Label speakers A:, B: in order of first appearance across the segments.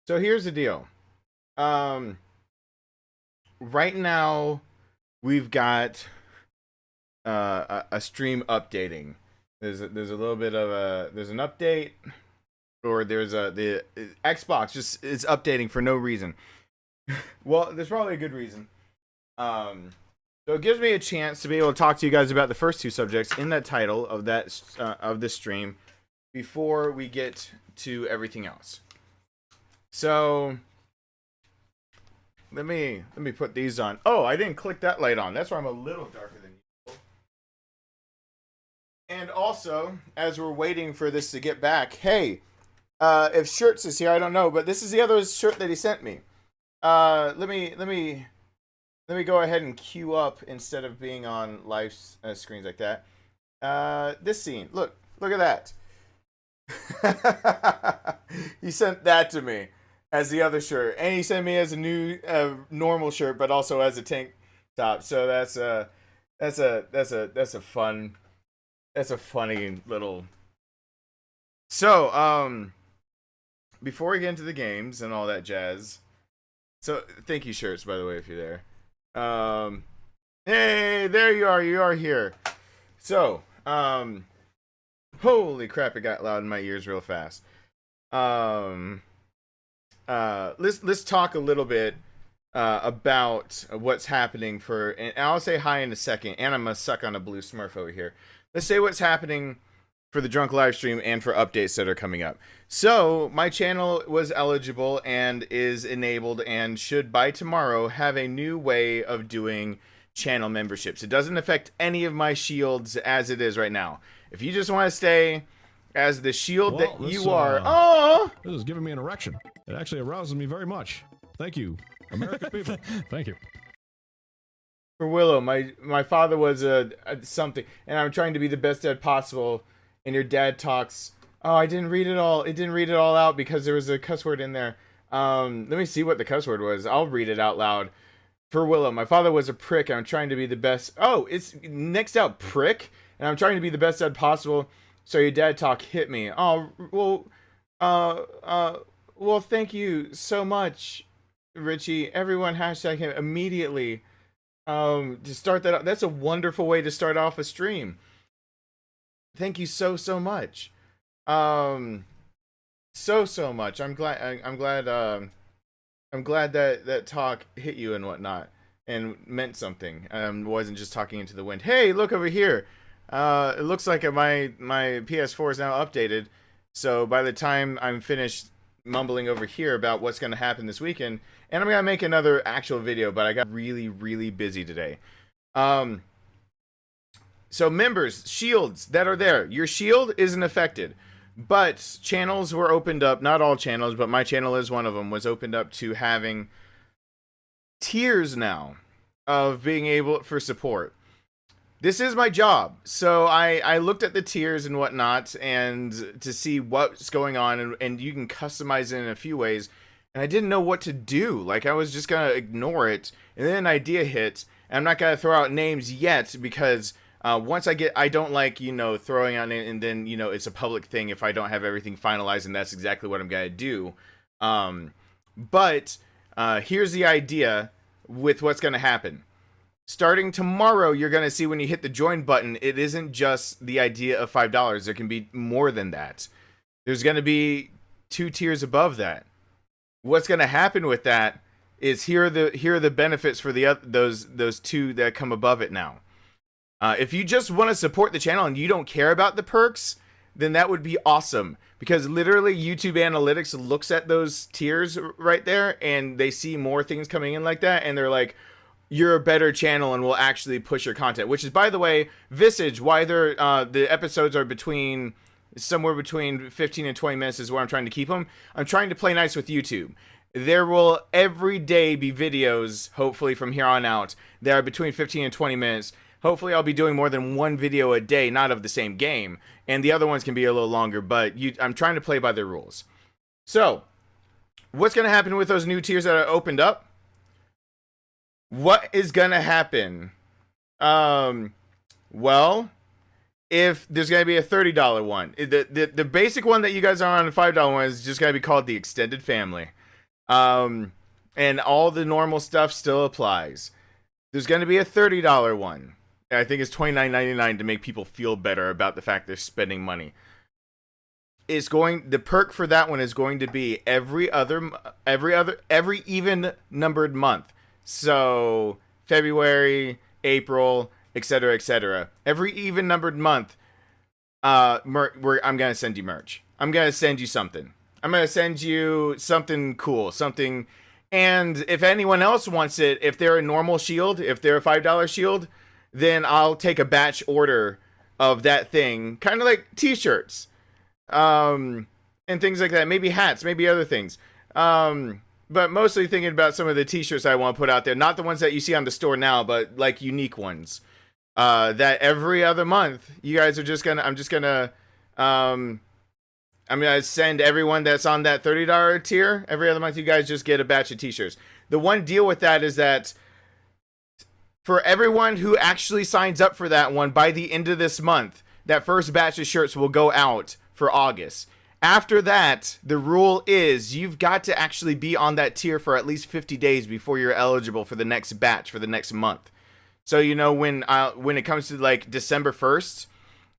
A: So here's the deal. Um, right now we've got a stream updating. There's a little bit of there's an update, or the Xbox just is updating for no reason. Well, there's probably a good reason. Um, so it gives me a chance to be able to talk to you guys about the first two subjects in that title of this stream before we get to everything else. So let me put these on. Oh, I didn't click that light on. That's why I'm a little darker than usual. And also, as we're waiting for this to get back, hey, if Shirts is here, I don't know, but this is the other shirt that he sent me. Let me go ahead and queue up instead of being on live screens like that. This scene, look at that. He sent that to me as the other shirt, and he sent me as a new normal shirt, but also as a tank top. So that's a funny little. So before we get into the games and all that jazz, so thank you, Shirts, by the way, if you're there. Hey, there you are. You are here. So holy crap! It got loud in my ears real fast. Let's talk a little bit about what's happening and I'll say hi in a second, and I'm gonna suck on a blue Smurf over here. Let's say what's happening for the drunk live stream and for updates that are coming up. So my channel was eligible and is enabled and should by tomorrow have a new way of doing channel memberships. It doesn't affect any of my shields as it is right now. If you just want to stay as the shield that you are. Oh,
B: this is giving me an erection. It actually arouses me very much. Thank you, American people. Thank you.
A: For Willow, my father was a something, and I'm trying to be the best dad possible. And your dad talks. Oh, I didn't read it all. It didn't read it all out because there was a cuss word in there. Let me see what the cuss word was. I'll read it out loud. For Willow, my father was a prick, and I'm trying to be the best. Oh, it's next out, prick, and I'm trying to be the best dad possible. So your dad talk hit me. Oh, well, thank you so much, Richie. Everyone hashtag him immediately. To start that up. That's a wonderful way to start off a stream. Thank you so much. So much. I'm glad that talk hit you and whatnot and meant something. Wasn't just talking into the wind. Hey, look over here. It looks like my PS4 is now updated. So by the time I'm finished mumbling over here about what's going to happen this weekend, and I'm going to make another actual video, but I got really busy today. So members, shields that are there, your shield isn't affected, but channels were opened up. Not all channels, but my channel is one of them, was opened up to having tiers now of being able for support. This is my job. So I looked at the tiers and whatnot and to see what's going on, and you can customize it in a few ways. And I didn't know what to do. Like, I was just going to ignore it. And then an idea hit. And I'm not going to throw out names yet because once I don't like, throwing out and then, it's a public thing if I don't have everything finalized, and that's exactly what I'm going to do. But here's the idea with what's going to happen. Starting tomorrow, you're going to see when you hit the join button, it isn't just the idea of $5. There can be more than that. There's going to be 2 tiers above that. What's going to happen with that is here are the benefits for those 2 that come above it now. If you just want to support the channel and you don't care about the perks, then that would be awesome. Because literally YouTube Analytics looks at those tiers right there and they see more things coming in like that, and they're like, you're a better channel and will actually push your content. Which is, by the way, Visage, why the episodes are somewhere between 15 and 20 minutes is where I'm trying to keep them. I'm trying to play nice with YouTube. There will every day be videos, hopefully from here on out, that are between 15 and 20 minutes. Hopefully I'll be doing more than 1 video a day, not of the same game. And the other ones can be a little longer, but I'm trying to play by their rules. So, what's going to happen with those new tiers that are opened up? What is going to happen? Well, if there's going to be a $30 one. The basic one that you guys are on, the $5 one, is just going to be called the Extended Family. And all the normal stuff still applies. There's going to be a $30 one. I think it's $29.99 to make people feel better about the fact they're spending money. The perk for that one is going to be every even numbered month. So February, April, etc., etc. Every even numbered month, I'm gonna send you merch. I'm gonna send you something. I'm gonna send you something cool, something. And if anyone else wants it, if they're a normal shield, if they're a $5 shield, then I'll take a batch order of that thing, kind of like t-shirts, and things like that. Maybe hats, maybe other things. But mostly thinking about some of the t-shirts I want to put out there, not the ones that you see on the store now, but like unique ones. That every other month, you guys are I'm gonna send everyone that's on that $30 tier. Every other month, you guys just get a batch of t-shirts. The one deal with that is that for everyone who actually signs up for that one, by the end of this month, that first batch of shirts will go out for August. After that, the rule is you've got to actually be on that tier for at least 50 days before you're eligible for the next batch for the next month. So, you know, when it comes to like December 1st,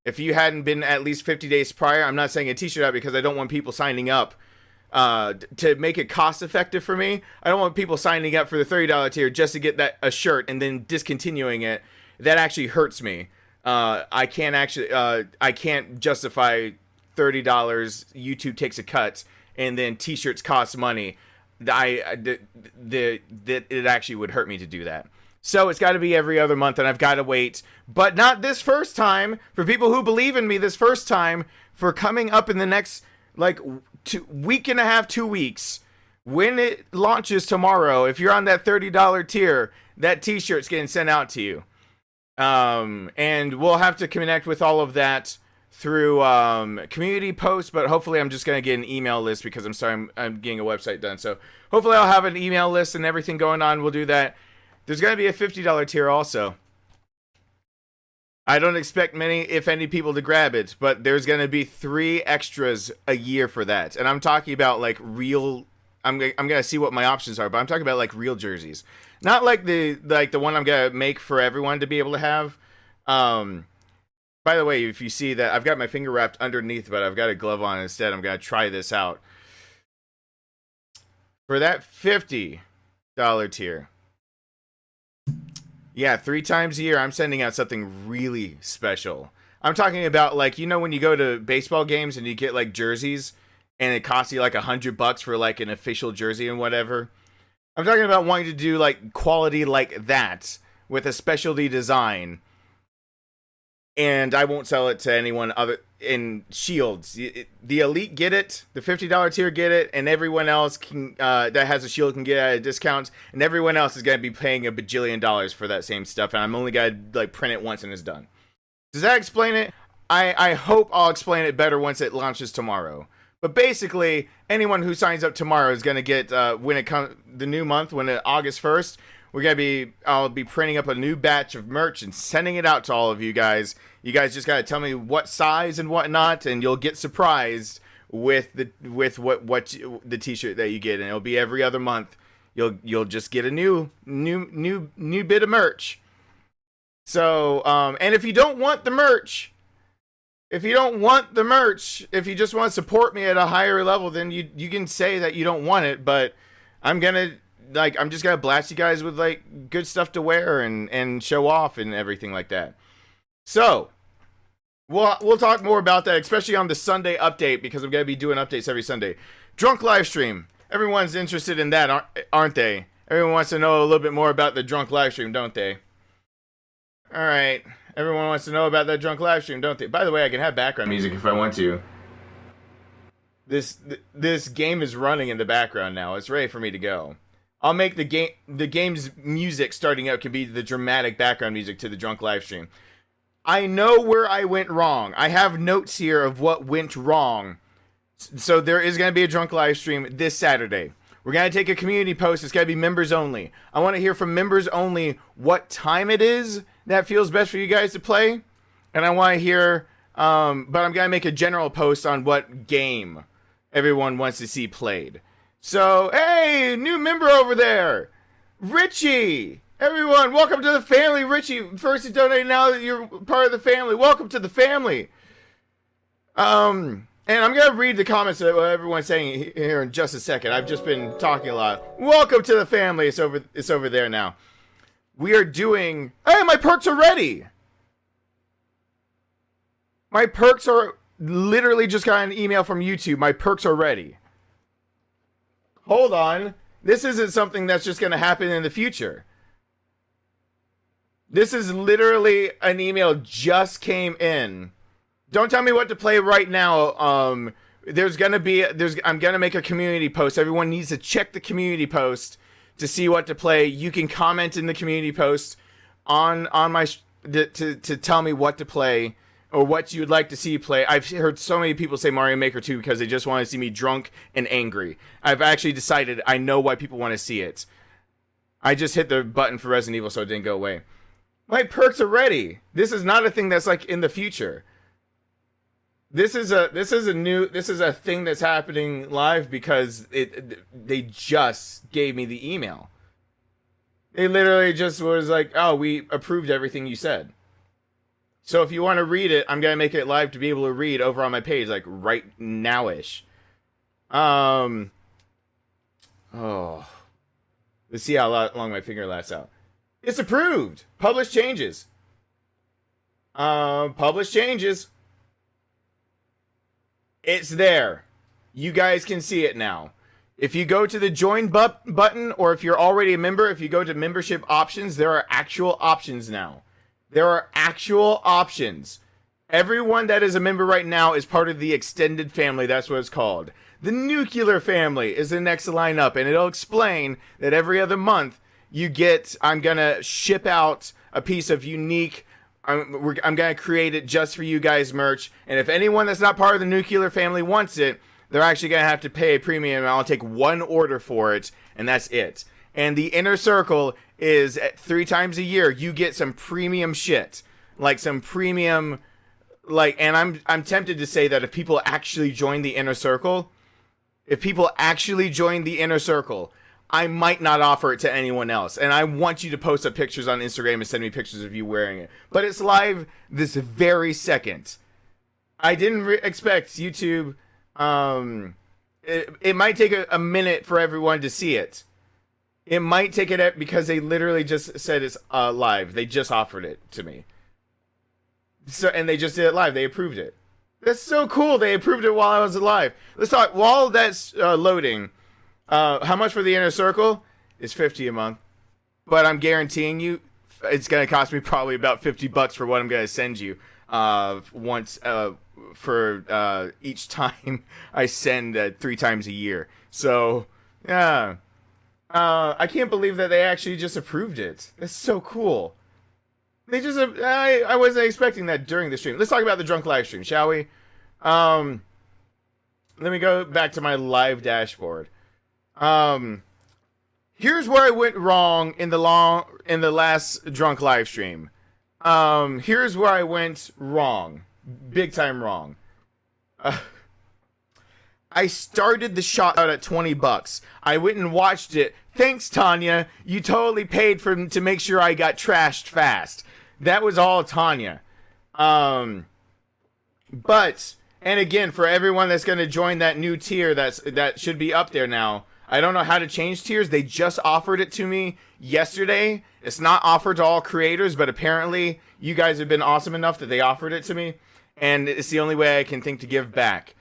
A: if you hadn't been at least 50 days prior, I'm not saying a t-shirt out because I don't want people signing up to make it cost effective for me. I don't want people signing up for the $30 tier just to get a shirt and then discontinuing it. That actually hurts me. I can't justify $30. YouTube takes a cut and then t-shirts cost money. It actually would hurt me to do that. So it's got to be every other month, and I've got to wait. But not this first time. For people who believe in me this first time, for coming up in the next, like, week and a half, 2 weeks, when it launches tomorrow, if you're on that $30 tier, that t-shirt's getting sent out to you. And we'll have to connect with all of that through community posts, but hopefully I'm just going to get an email list because I'm getting a website done. So hopefully I'll have an email list and everything going on. We'll do that. There's going to be a $50 tier also. I don't expect many, if any, people to grab it, but there's going to be 3 extras a year for that. And I'm talking about like real, I'm going to see what my options are, but I'm talking about like real jerseys. Not like the one I'm going to make for everyone to be able to have. By the way, if you see that I've got my finger wrapped underneath, but I've got a glove on instead, I'm going to try this out. For that $50 tier. Yeah, 3 times a year, I'm sending out something really special. I'm talking about, like, you know, when you go to baseball games and you get, like, jerseys, and it costs you, like, $100 for, like, an official jersey and whatever. I'm talking about wanting to do, like, quality like that with a specialty design. And I won't sell it to anyone other in shields. The elite get it, the $50 tier get it, and everyone else can that has a shield can get at a discount, and everyone else is going to be paying a bajillion dollars for that same stuff, and I'm only going to like print it once and it's done. Does that explain it? I hope I'll explain it better once it launches tomorrow. But basically, anyone who signs up tomorrow is going to get when it comes the new month, August 1st. I'll be printing up a new batch of merch and sending it out to all of you guys. You guys just gotta tell me what size and whatnot, and you'll get surprised with the t-shirt that you get, and it'll be every other month. You'll just get a new bit of merch. So and if you don't want the merch, if you just want to support me at a higher level, then you can say that you don't want it, but I'm just gonna blast you guys with like good stuff to wear and show off and everything like that. So we'll talk more about that, especially on the Sunday update, because I'm gonna be doing updates every Sunday. Drunk live stream. Everyone's interested in that, aren't they? Everyone wants to know a little bit more about the drunk live stream, don't they? All right. Everyone wants to know about that drunk live stream, don't they? By the way, I can have background music if I want to. This game is running in the background now. It's ready for me to go. I'll make the game's music starting out can be the dramatic background music to the drunk live stream. I know where I went wrong. I have notes here of what went wrong. So there is going to be a drunk live stream this Saturday. We're going to take a community post. It's going to be members only. I want to hear from members only what time it is that feels best for you guys to play. And I want to hear, but I'm going to make a general post on what game everyone wants to see played. So, hey, new member over there, Richie. Everyone, welcome to the family. Richie, first to donate, now that you're part of the family. Welcome to the family. And I'm going to read the comments of what everyone's saying here in just a second. I've just been talking a lot. Welcome to the family. It's over there now. We are doing... Hey, my perks are ready. My perks are... Literally just got an email from YouTube. My perks are ready. Hold on. This isn't something that's just going to happen in the future. This is literally an email just came in. Don't tell me what to play right now. I'm gonna make a community post. Everyone needs to check the community post to see what to play. You can comment in the community post on my to tell me what to play or what you'd like to see play. I've heard so many people say Mario Maker 2 because they just want to see me drunk and angry. I've actually decided I know why people want to see it. I just hit the button for Resident Evil so it didn't go away. My perks are ready. This is not a thing that's like in the future. This is a thing that's happening live because they just gave me the email. They literally just was like, oh, we approved everything you said. So if you want to read it, I'm gonna make it live to be able to read over on my page, like right now-ish. Oh, let's see how long my finger lasts out. It's approved. Publish changes. Publish changes. It's there. You guys can see it now. If you go to the join button, or if you're already a member, if you go to membership options, there are actual options now. There are actual options. Everyone that is a member right now is part of the extended family. That's what it's called. The nuclear family is the next lineup, and it'll explain that every other month you get, I'm going to ship out a piece of unique, I'm going to create it just for you guys merch. And if anyone that's not part of the nuclear family wants it, they're actually going to have to pay a premium. And I'll take one order for it, and that's it. And the inner circle is 3 times a year. You get some premium shit, like some premium, like. And I'm tempted to say that if people actually join the inner circle, I might not offer it to anyone else. And I want you to post up pictures on Instagram and send me pictures of you wearing it. But it's live this very second. I didn't expect YouTube. It might take a minute for everyone to see it. It might take it because they literally just said it's live. They just offered it to me. So, and they just did it live. They approved it. That's so cool. They approved it while I was alive. Let's talk. While that's loading. How much for the inner circle? It's $50 a month, but I'm guaranteeing you, it's gonna cost me probably about $50 for what I'm gonna send you. Once for each time I send 3 times a year. So yeah, I can't believe that they actually just approved it. That's so cool. They just I wasn't expecting that during the stream. Let's talk about the drunk live stream, shall we? Let me go back to my live dashboard. Here's where I went wrong in the last drunk live stream. Here's where I went wrong. Big time wrong. I started the shot out at $20. I went and watched it. Thanks, Tanya. You totally paid to make sure I got trashed fast. That was all Tanya. But, and again, for everyone that's going to join that new tier that should be up there now, I don't know how to change tiers. They just offered it to me yesterday. It's not offered to all creators, but apparently you guys have been awesome enough that they offered it to me. And it's the only way I can think to give back.